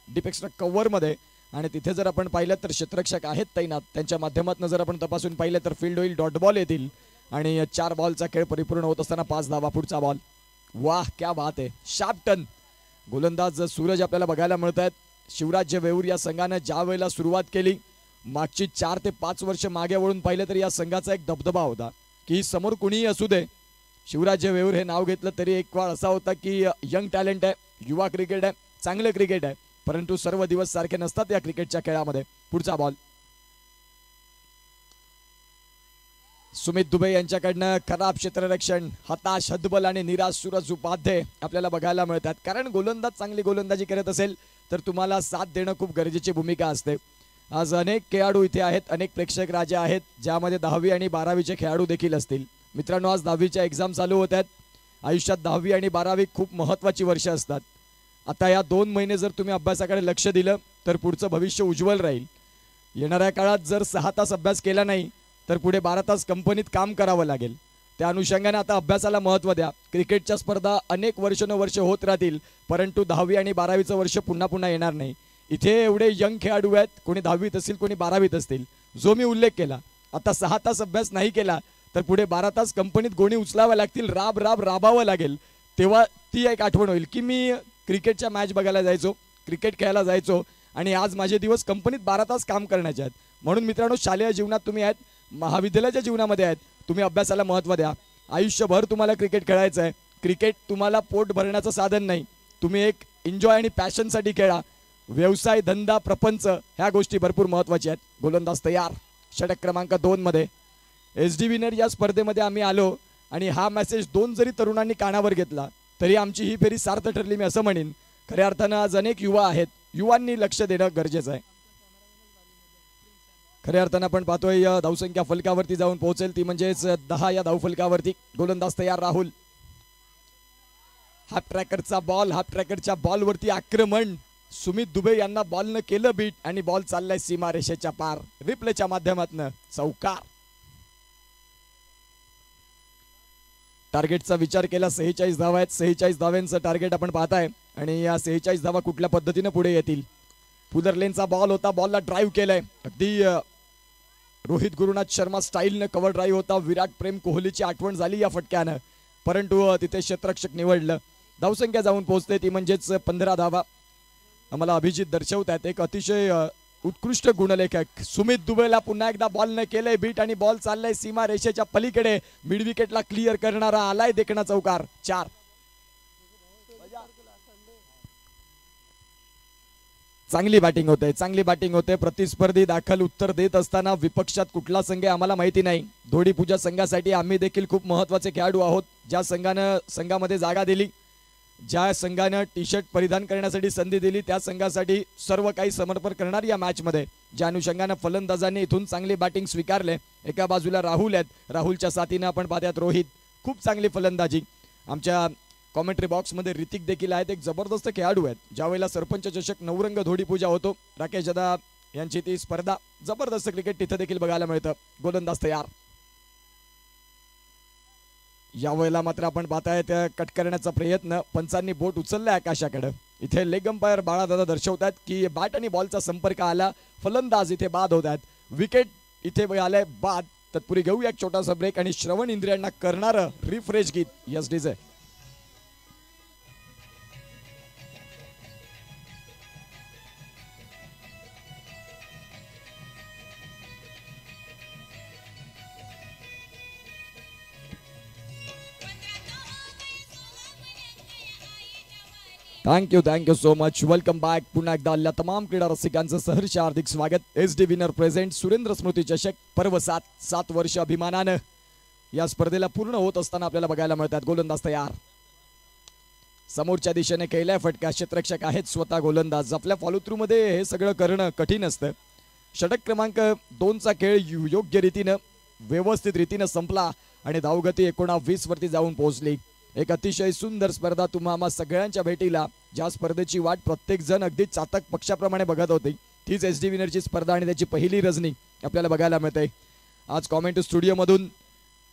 डीप एक्स्ट्रा कव्हरमध्ये आणि तिथे जर आपण पाहिलं तर क्षेत्ररक्षक आहेत तैनात. त्यांच्या माध्यमातून जर आपण तपासून पाहिलं तर फील्ड होईल, डॉट बॉल येतील आणि 4 बॉलचा खेळ परिपूर्ण होत असताना 5 धावा. पुढचा बॉल. वाह, क्या बात आहे. Sharp turn. गोलंदाज सूरज आपल्याला बघायला मिळत आहेत. शिवराज्य वेऊर या संघानं ज्या वेळेला सुरुवात केली, मागची 4 ते 5 वर्ष मागे वळून पाहिलं तर या संघाचा एक दबदबा होता की समोर कुणीही असू दे, शिवराज्य वेऊर हे नाव घेतलं तरी एक काळ असा होता की यंग टॅलेंट आहे, युवा क्रिकेट आहे, चांगलं क्रिकेट आहे, परंतु सर्व दिवस सारखे नसतात या क्रिकेटच्या खेळामध्ये. पुढचा बॉल. सुमित दुबे यांच्याकडनं खराब क्षेत्ररक्षण. हताश, हतबल आणि निराश सूरज उपाध्याय आपल्याला बघायला मिळतात. कारण गोलंदाज चांगली गोलंदाजी करत असेल तर तुम्हाला साथ देणं खूप गरजेची भूमिका असते. आज अनेक खेळाडू इथे आहेत, अनेक प्रेक्षक राजे आहेत, ज्यामध्ये 10वी आणि 12वीचे खेळाडू देखील असतील. मित्रांनो, आज 10वीच्या एक्झाम चालू होत आहेत. आयुष्यात 10वी आणि 12वी खूप महत्त्वाची वर्ष असतात. आता या 2 महिने जर तुम्ही अभ्यासाकडे लक्ष दिलं तर पुढचं भविष्य उज्ज्वल राहील. येणाऱ्या काळात जर 6 तास अभ्यास केला नाही तर पुढे 12 तास कंपनीत काम करावं लागेल. त्या अनुषंगाने आता अभ्यासाला महत्त्व द्या. क्रिकेटच्या स्पर्धा अनेक वर्षानुवर्ष होत राहतील, परंतु 10वी आणि 12वीचं वर्ष पुन्हा पुन्हा येणार नाही. इथे एवढे यंग खेळाडू आहेत, कोणी 10वीत असतील, कोणी 12वीत असतील. जो मी उल्लेख केला, आता 6 तास अभ्यास नाही केला तर पुढे 12 तास कंपनीत गोणी उचलाव्या लागतील, राबावं लागेल. तेव्हा ती एक आठवण होईल की मी क्रिकेटच्या मॅच बघायला जायचो, क्रिकेट खेळायला जायचो आणि आज माझे दिवस कंपनीत 12 तास काम करण्याचे आहेत. म्हणून मित्रांनो, शालेय जीवनात तुम्ही आहेत, महाविद्यालयाच्या जीवनामध्ये आहेत, तुम्ही अभ्यासाला महत्त्व द्या. आयुष्यभर तुम्हाला क्रिकेट खेळायचं आहे. क्रिकेट तुम्हाला पोट भरण्याचं साधन नाही, तुम्ही एक एन्जॉय आणि पॅशनसाठी खेळा. व्यवसाय, धंदा, प्रपंच ह्या गोष्टी भरपूर महत्त्वाच्या आहेत. गोलंदाज तयार, षटक क्रमांक 2 मध्ये SD विनर या स्पर्धेमध्ये आम्ही आलो आणि हा मेसेज 2 जरी तरुणांनी कानावर घेतला तरी आमची ही फेरी सार्थ ठरली, मी असं म्हणेन. खऱ्या अर्थानं आज अनेक युवा आहेत, युवांनी लक्ष देणं गरजेचं आहे. खऱ्या अर्थानं आपण पाहतोय धावसंख्या फलकावरती जाऊन पोहोचेल, ती म्हणजेच 10 या धावफलकावरती. गोलंदाज तयार राहुल, हाफ ट्रॅकरचा बॉल, हाफ ट्रॅकरच्या बॉलवरती आक्रमण. सुमित दुबे यांना बॉलनं केलं बीट आणि बॉल चाललाय सीमा रेषेच्या पार. रिप्लेच्या माध्यमातून चौकार. टार्गेटचा विचार केला, 46 धावा आहेत. 46 धाव्यांचं टार्गेट आपण पाहताय आणि या 46 धावा कुठल्या पद्धतीने पुढे येतील. पुदरलेनचा बॉल होता, बॉलला ड्राईव्ह केलाय. अगदी रोहित गुरुनाथ शर्मा स्टाईलनं कव्हर ड्राईव्ह होता. विराट प्रेम कोहलीची आठवण झाली या फटक्यानं, परंतु तिथे क्षेत्ररक्षक निवडलं. धावसंख्या जाऊन पोहोचते, ती म्हणजेच 15 धावा. आम्हाला अभिजित दर्शवतात एक अतिशय उत्कृष्ट गुणलेखक. सुमित दुबेला पुन्हा एकदा बॉलनं केलंय बीट आणि बॉल चाललाय सीमा रेषेच्या पलीकडे. मिड विकेटला क्लिअर करणारा आलाय देखणा चौकार. 4. चांगली बॅटिंग होते, चांगली बॅटिंग होते. प्रतिस्पर्धी दाखल उत्तर देत असताना विपक्षात कुठला संघ आम्हाला माहिती नाही. धोडीपूजा संघासाठी आम्ही देखील खूप महत्त्वाचे खेळाडू आहोत. ज्या संघामध्ये जागा दिली, ज्या संघानं टी शर्ट परिधान करण्यासाठी संधी दिली, त्या संघासाठी सर्व काही समर्पण करणार या मॅचमध्ये. ज्या अनुषंगानं फलंदाजांनी इथून चांगली बॅटिंग स्वीकारले. एका बाजूला राहुल आहेत, राहुलच्या साथीनं आपण पाहतात रोहित, खूप चांगली फलंदाजी. आमच्या कॉमेंट्री बॉक्समध्ये ऋतिक देखील आहेत, एक जबरदस्त खेळाडू आहेत. ज्यावेळेला सरपंच चषक नवरंग धोडीपूजा होतो, राकेश दादा यांची ती स्पर्धा, जबरदस्त क्रिकेट तिथे देखील बघायला मिळतं. गोलंदाज तयार. यावेळेला मात्र आपण पाहतायत कट करण्याचा प्रयत्न, पंचांनी बोट उचललाय आकाशाकडे. इथे लेग अंपायर बाळादादा दर्शवतात की बॅट आणि बॉलचा संपर्क आला, फलंदाज इथे बाद होत आहेत. विकेट इथे आलाय बाद. तत्पूर्वी घेऊया एक छोटासा ब्रेक आणि श्रवण इंद्रियांना करणारं रिफ्रेश गीत yes DJ. Thank you so much. Welcome back. पुन्हा एकदा आलेल्या तमाम क्रीडा रसिकांचं सहर्ष हार्दिक स्वागत. SD विनर प्रेझेंट सुरेंद्र स्मृती चषक पर्व 7 वर्ष अभिमानानं या स्पर्धेला पूर्ण होत असताना आपल्याला बघायला मिळतात. गोलंदाज तयार, समोरच्या दिशेने केलाय फटका. क्षेत्ररक्षक आहेत स्वतः गोलंदाज. आपल्या फॉलो थ्रू मध्ये हे सगळं करणं कठीण असतं. षटक क्रमांक 2चा खेळ योग्य रीतीनं व्यवस्थित रीतीनं संपला आणि धावगती 19 वरती जाऊन पोहोचली. एक अतिशय सुंदर स्पर्धा तुम्हा सगळ्यांच्या भेटीला. ज्या स्पर्धेची वाट प्रत्येक जण अगदी चातक पक्षाप्रमाणे बघत होती, तीच SD विनरची स्पर्धा आणि त्याची पहिली रजनी आपल्याला बघायला मिळते. आज कॉमेंट स्टुडिओमधून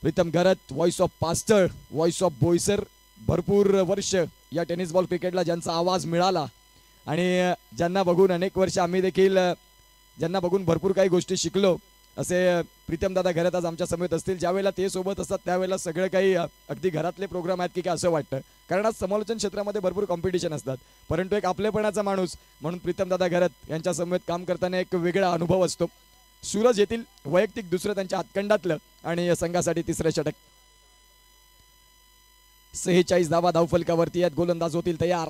Pritam Garat, voice of pastor, voice of Boisar, भरपूर वर्ष या टेनिस बॉल क्रिकेटला ज्यांचा आवाज मिळाला आणि ज्यांना बघून अनेक वर्ष आम्ही देखील ज्यांना बघून भरपूर काही गोष्टी शिकलो, असे प्रीतम दादा घरात आज आमच्या समेत असतील. ज्यावेळेला ते सोबत असतात त्यावेळेला सगळं काही अगदी घरातले प्रोग्राम आहेत की काय असं वाटतं. कारण आज समालोचन क्षेत्रामध्ये भरपूर कॉम्पिटिशन असतात, परंतु एक आपलेपणाचा माणूस म्हणून प्रीतम दादा घरात यांच्या समेत काम करताना एक वेगळा अनुभव असतो. सूरज येथील वैयक्तिक दुसरं त्यांच्या हातखंडातलं आणि संघासाठी तिसरं षटक. 46 धावा धावफलकावरती आहेत. गोलंदाज होतील तयार.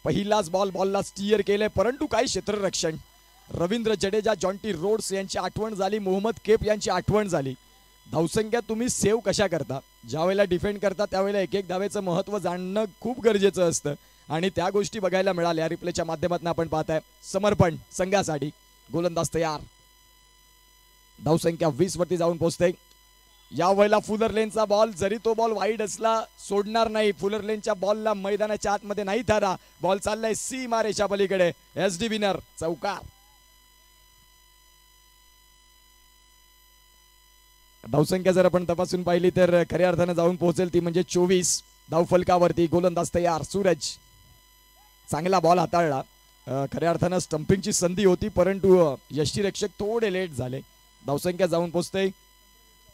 पहिलाच बॉलला स्टीअर केले, परंतु काय क्षेत्ररक्षण. रवींद्र जडेजा, जॉन्टी रोड्स यांची आठवण झाली, मोहम्मद केप यांची आठवण झाली. धावसंख्या तुम्ही सेव्ह कशा करता, ज्यावेळेला डिफेंड करता त्यावेळेला एक एक धावेचं महत्त्व जाणणं खूप गरजेचं असतं आणि त्या गोष्टी बघायला मिळाल्या. रिप्लेच्या माध्यमातून आपण पाहताय समर्पण संघासाठी. गोलंदाज तयार. धावसंख्या 20 वरती जाऊन पोहोचते. या वेळेला फुलर लेनचा बॉल, जरी तो बॉल वाईड असला सोडणार नाही. फुलर लेनच्या बॉलला मैदानाच्या आतमध्ये नाही धरा. बॉल चाललाय सीमा रेषा पलीकडे. SD विनर चौकार. धावसंख्या जर आपण तपासून पाहिली तर खऱ्या अर्थानं जाऊन पोहोचेल ती म्हणजे 24. धावफलकावरती गोलंदाज तयार. सूरज चांगला बॉल हाताळला. खऱ्या अर्थानं स्टंपिंगची संधी होती परंतु यष्टीरक्षक थोडे लेट झाले. धावसंख्या जाऊन पोहोचते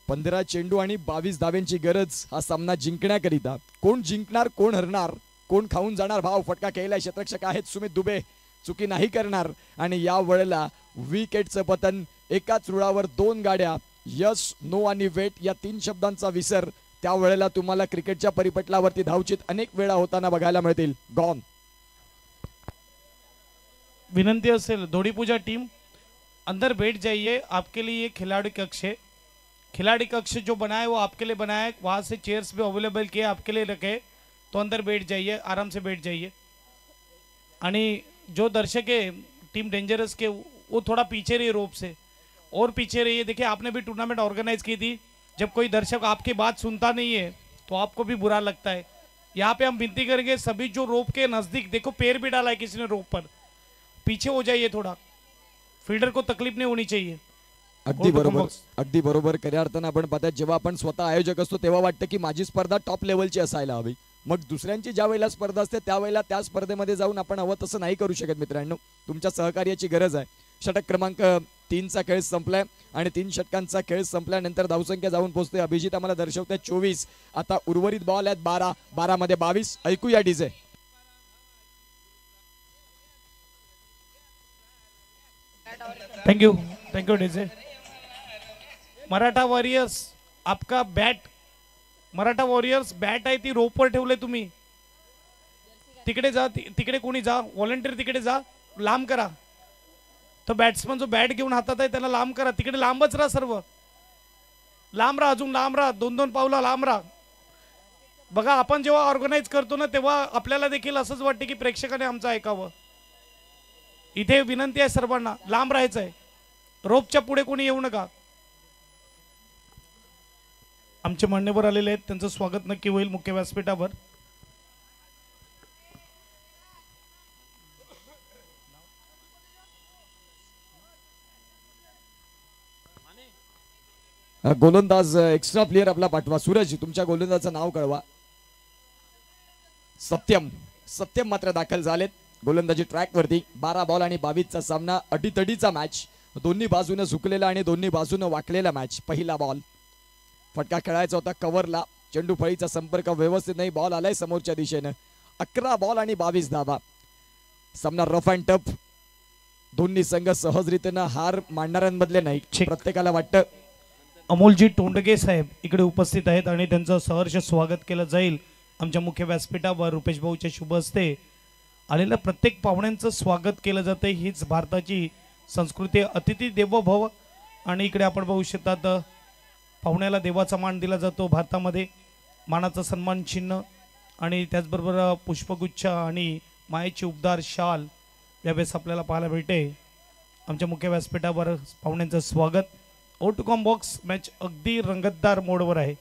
15 चेंडू आणि 22 धाव्यांची गरज हा सामना जिंकण्याकरिता. कोण जिंकणार कोण हरणार कोण खाऊन जाणार भाव. फटका खेळला क्षेत्ररक्षक आहेत सुमित दुबे, चुकी नाही करणार. आणि या वेळेला विकेटचं पतन. एकाच रुळावर 2 गाड्या. यस नो आणि वेट या 3 शब्दांचा विसर त्यावेळेला तुम्हाला क्रिकेटच्या परिपटलावरती धावचित अनेक वेळा होताना बघायला मिळतील. गॉन. विनंती असेल धोड़ी पूजा टीम अंदर बैठ जाइए. आपके लिए खिलाड़ी कक्ष है. खिलाड़ी कक्ष जो बना है वो आपके लिए बनाया है. वहाँ से चेयर्स भी अवेलेबल किए आपके लिए रखे. तो अंदर बैठ जाइए, आराम से बैठ जाइए. आणि जो दर्शक है टीम डेंजरस के वो थोड़ा पीछे रहिए रोप से और पीछे रहिए. देखिए आपने भी टूर्नामेंट ऑर्गेनाइज की थी. जब कोई दर्शक आपकी बात सुनता नहीं है तो आपको भी बुरा लगता है. यहाँ पे हम विनती करेंगे सभी जो रोप के नज़दीक, देखो पैर भी डाला है किसी ने रोप पर, पीछे हो जाइए थोड़ा. फील्डर को तकलीफ नहीं होनी चाहिए. अगदी बरोबर, अगदी बरोबर. खऱ्या अर्थानं आपण पाहतात जेव्हा आपण स्वतः आयोजक असतो तेव्हा वाटतं की माझी स्पर्धा टॉप लेवलची असायला हवी. मग दुसऱ्यांची ज्या वेळेला स्पर्धा असते त्यावेळेला त्या स्पर्धेमध्ये जाऊन आपण हवं तसं नाही करू शकत. मित्रांनो तुमच्या सहकार्याची गरज आहे. षटक क्रमांक 3चा खेळ संपलाय आणि 3 षटकांचा खेळ संपल्यानंतर धावसंख्या जाऊन पोहोचते. अभिजित आम्हाला दर्शवते 24. आता उर्वरित बॉल आहेत 12. 12 मध्ये 22. ऐकूया DJ. Thank you DJ. Maratha warriors आपका बॅट, मराठा वॉरियर्स बॅट आहे ती रोपवर ठेवले तुम्ही. तिकडे जा, तिकडे कोणी जा, व्हॉलंटियर तिकडे जा, लांब करा. तो बॅट्समन जो बॅट घेऊन हातात आहे त्याला लांब करा. तिकडे लांबच राहा, सर्व लांब राहा, अजून लांब राहा, 2-2 पावला लांब राहा. बघा आपण जेव्हा ऑर्गनाईज करतो ना तेव्हा आपल्याला देखील असंच वाटते की प्रेक्षकाने आमचं ऐकावं. इथे विनंती आहे सर्वांना लांब राहायचं आहे. रोपच्या पुढे कोणी येऊ नका. आमचे मान्यवर आलेले आहेत, त्यांचं स्वागत नक्की होईल मुख्य व्यासपीठावर. गोलंदाज एक्स्ट्रा प्लेयर आपला पाठवा. सूरज तुमच्या गोलंदाजाचं नाव कळवा. सत्यम. सत्यम मात्र दाखल झालेत गोलंदाजी ट्रॅक वरती. 12 बॉल आणि 22चा सामना. अटीतडीचा मॅच. दोन्ही बाजूने झुकलेला आणि दोन्ही बाजूने वाकलेला मॅच. पहिला बॉल फटका खेळायचा होता कव्हरला. चेंडू फळीचा संपर्क व्यवस्थित नाही. बॉल आलाय समोरच्या दिशेने. 11 बॉल आणि 22 धावा. सामना रफ अँड टफ. दोन्ही संघ सहजरीतीनं हार मानणाऱ्यांमधले नाही. प्रत्येकाला वाटतं. अमोलजी टोंडगे साहेब इकडे उपस्थित आहेत आणि त्यांचं सहर्ष स्वागत केलं जाईल आमच्या मुख्य व्यासपीठावर. रुपेश भाऊच्या शुभ हस्ते आलेल्या प्रत्येक पाहुण्यांचं स्वागत केलं जाते. हीच भारताची संस्कृती. अतिथी देवो भव. आणि इकडे आपण बघू शकतात पाहुण्याला देवाचा मान दिला जातो भारतामध्ये. मानाचा सन्मान चिन्ह आणि त्याचबरोबर पुष्पगुच्छ आणि मायेची उबदार शाल यावेळेस आपल्याला पाहायला मिळते. आमच्या मुख्य व्यासपीठावर पाहुण्यांचं स्वागत. ओ2कॉम बॉक्स मॅच अगदी रंगतदार मोडवर आहे.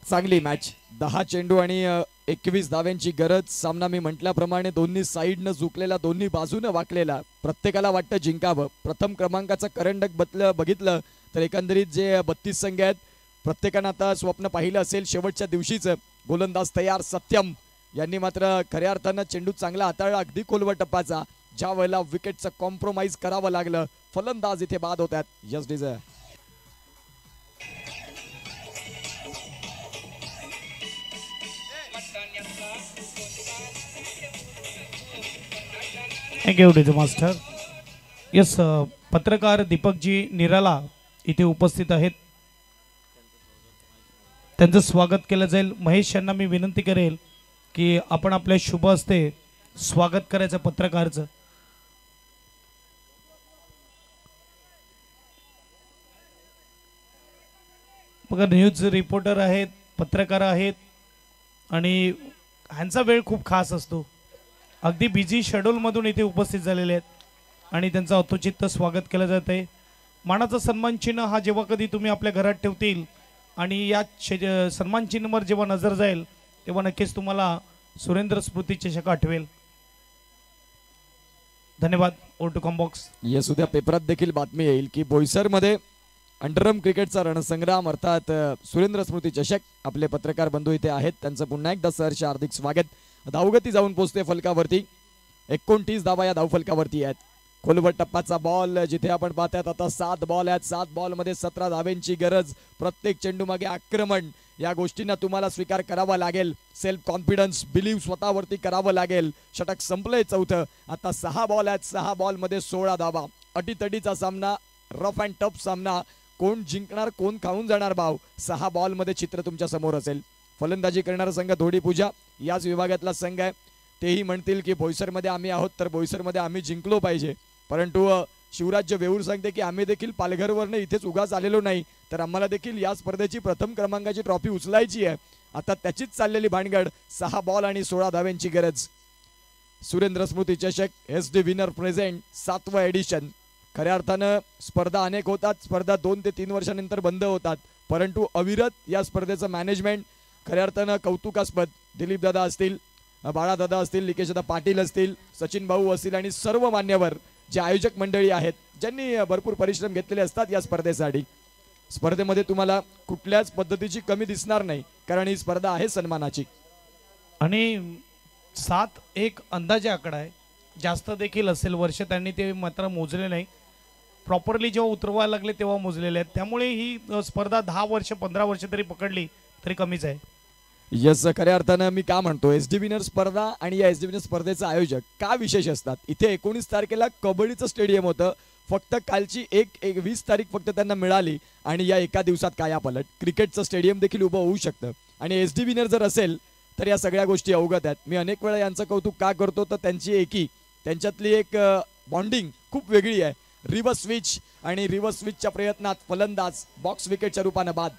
चांगली मॅच. 10 चेंडू आणि 21 धाव्यांची गरज. सामना मी म्हटल्याप्रमाणे दोन्ही साईडनं झुकलेला, दोन्ही बाजूनं वाकलेला. प्रत्येकाला वाटतं जिंकावं. प्रथम क्रमांकाचं करंडक बघितलं तर एकंदरीत जे 32 संघ आहेत प्रत्येकानं आता स्वप्न पाहिलं असेल शेवटच्या दिवशीचं. गोलंदाज तयार. सत्यम यांनी मात्र खऱ्या अर्थानं चेंडू चांगला हाताळला. अगदी खोलवर टप्पाचा. ज्या वेळेला विकेटचं कॉम्प्रोमाइज करावं लागलं फलंदाज इथे बाद होतात. Yes DJ. Thank you DJ master. Yes पत्रकार दीपकजी निराला इथे उपस्थित आहेत. त्यांचं स्वागत केलं जाईल. महेश यांना मी विनंती करेल की आपण आपल्या शुभ हस्ते स्वागत करायचं पत्रकारचं. बघा न्यूज रिपोर्टर आहेत, पत्रकार आहेत आणि ह्यांचा वेळ खूप खास असतो. अगदी बिझी शेड्यूलमधून इथे उपस्थित झालेले आहेत आणि त्यांचं अतोचित स्वागत केलं जात आहे. मानाचा सन्मान चिन्ह हा जेव्हा कधी तुम्ही आपल्या घरात ठेवतील आणि या सन्मान चिन्हावर जेव्हा नजर जाईल तेव्हा नक्कीच तुम्हाला सुरेंद्र स्मृती चषक आठवेल. धन्यवाद. Or to commbox. येस, उद्या पेपरात देखील बातमी येईल की बोईसरमध्ये अंडरम क्रिकेटचा रणसंग्राम अर्थात सुरेंद्र स्मृती चषक. आपले पत्रकार बंधू इथे आहेत, त्यांचं पुन्हा एकदा सहर्ष हार्दिक स्वागत. धावगती जाऊन पोहोचते फलकावरती, 29 धावा या धावफलकावरती आहेत. खोलवर टप्पाचा बॉल जिथे आपण पाहतात आता 7 बॉल आहेत. 7 बॉलमध्ये 17 धावेंची गरज. प्रत्येक चेंडू मागे आक्रमण. या गोष्टींना तुम्हाला स्वीकार करावा लागेल. सेल्फ कॉन्फिडन्स, बिलीव्ह स्वतःवरती करावं लागेल. षटक संपलंय चौथं. आता 6 बॉल आहेत. 6 बॉलमध्ये 16 धावा. अटीतटीचा सामना, रफ अँड टफ सामना. कोण जिंकणार, कोण खाऊन जाणार भाव, 6 बॉलमध्ये चित्र तुमच्या समोर असेल. फलंदाजी करणारा संघ धोडीपूजा याच विभागातला संघ आहे. तेही म्हणतील की बोईसरमध्ये आम्ही आहोत तर बोईसरमध्ये आम्ही जिंकलो पाहिजे. परंतु शिवराज्य वेऊर सांगते की आम्ही देखील पालघरवरनं इथेच उगाच आलेलो नाही, तर आम्हाला देखील या स्पर्धेची प्रथम क्रमांकाची ट्रॉफी उचलायची आहे. आता त्याचीच चाललेली भानगड. 6 बॉल आणि 16 धाव्यांची गरज. सुरेंद्र स्मृती चषक SD विनर प्रेझेंट 7वं एडिशन. खऱ्या अर्थानं स्पर्धा अनेक होतात. स्पर्धा 2 ते 3 वर्षानंतर बंद होतात, परंतु अविरत या स्पर्धेचं मॅनेजमेंट खऱ्या अर्थानं कौतुकास्पद. दिलीप दादा असतील, बाळादादा असतील, निकेशदा पाटील असतील, सचिन भाऊ असतील आणि सर्व मान्यवर जे आयोजक मंडळी आहेत ज्यांनी भरपूर परिश्रम घेतलेले असतात या स्पर्धेसाठी. स्पर्धेमध्ये तुम्हाला कुठल्याच पद्धतीची कमी दिसणार नाही, कारण ही स्पर्धा आहे सन्मानाची. आणि 7 एक अंदाजे आकडा आहे, जास्त देखील असेल. वर्ष त्यांनी ते मात्र मोजले नाही. प्रॉपरली जेव्हा उतरवायला लागले तेव्हा मोजलेले आहेत. त्यामुळे ही स्पर्धा 10 वर्ष 15 वर्ष तरी पकडली तरी कमीच आहे. यस, खऱ्या अर्थानं मी का म्हणतो SD विनर स्पर्धा आणि या SD विनर स्पर्धेचं आयोजक का विशेष असतात. इथे 19 तारखेला कबड्डीचं स्टेडियम होतं. फक्त कालची 20 तारीख फक्त त्यांना मिळाली आणि या एका दिवसात कायापालट. क्रिकेटचं स्टेडियम देखील उभं होऊ शकतं आणि SD विनर जर असेल तर या सगळ्या गोष्टी अवगत आहेत. मी अनेक वेळा यांचं कौतुक का करतो तर त्यांची एकी, त्यांच्यातली एक बॉन्डिंग खूप वेगळी आहे. रिव्हर्स स्विच आणि रिव्हर्स स्विचच्या प्रयत्नात फलंदाज बॉक्स विकेटच्या रूपानं बाद.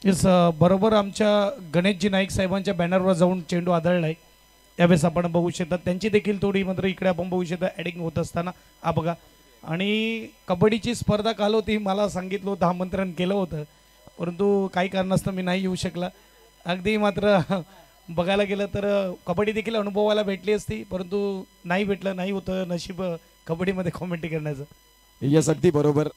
येस, बरोबर आमच्या गणेशजी नाईक साहेबांच्या बॅनरवर जाऊन चेंडू आदळलाय. यावेळेस आपण बघू शकता त्यांची देखील थोडी मात्र इकडे आपण बघू शकता ॲडिंग होत असताना. हा बघा. आणि कबड्डीची स्पर्धा काल होती, मला सांगितलं होतं, आमंत्रण केलं होतं, परंतु काही कारणास्तव मी नाही येऊ शकला. अगदी मात्र बघायला गेलं तर कबड्डी देखील अनुभवायला भेटली असती, परंतु नाही भेटलं. नाही होतं नशीब कबड्डीमध्ये कॉमेंट्री करण्याचं. यस, अगदी बरोबर.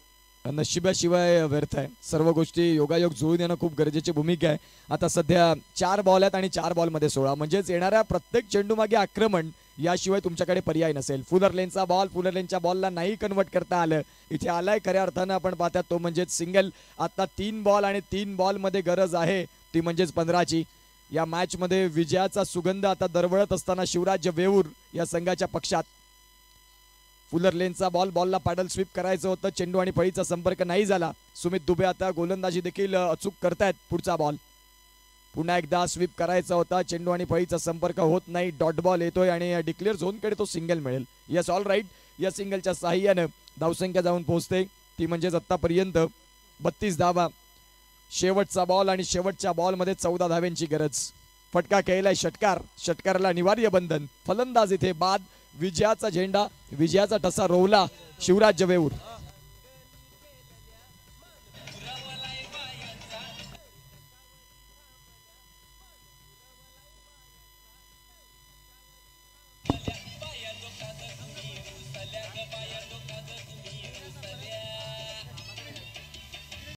नशिबाशिवाय व्यर्थ आहे. सर्व गोष्टी योगायोग जुळून येणं खूप गरजेची भूमिका आहे. आता सध्या 4 बॉल आहेत आणि 4 बॉलमध्ये 16, म्हणजेच येणाऱ्या प्रत्येक चेंडू मागे आक्रमण. याशिवाय तुमच्याकडे पर्याय नसेल. फुलर लेनचा बॉल, फुलर लेनच्या बॉलला नाही कन्वर्ट करता आलं. इथे आलाय खऱ्या अर्थानं आपण पाहतात तो म्हणजेच सिंगल. आता 3 बॉल आणि 3 बॉलमध्ये गरज आहे ती म्हणजेच 15ची. या मॅचमध्ये विजयाचा सुगंध आता दरवळत असताना शिवराज्य वेऊर या संघाच्या पक्षात. फुलर लेनचा बॉल, बॉलला पॅडल स्वीप करायचं होतं, चेंडू आणि फळीचा संपर्क नाही झाला. सुमित दुबे आता गोलंदाजी देखील अचूक करतायत. पुढचा बॉल पुन्हा एकदा स्वीप करायचा होता, चेंडू आणि फळीचा संपर्क होत नाही. डॉट बॉल येतोय आणि डिक्लेअर झोनकडे तो सिंगल मिळेल. Yes, all right. या सिंगलच्या साहाय्यानं धावसंख्या जाऊन पोहोचते ती म्हणजेच आतापर्यंत 32 धावा. शेवटचा बॉल आणि शेवटच्या बॉलमध्ये 14 धाव्यांची गरज. फटका खेळलाय षटकार, षटकाराला अनिवार्य बंधन. फलंदाज इथे बाद. विजयाचा झेंडा, विजयाचा ठसा रोवला शिवराज्य वेऊर.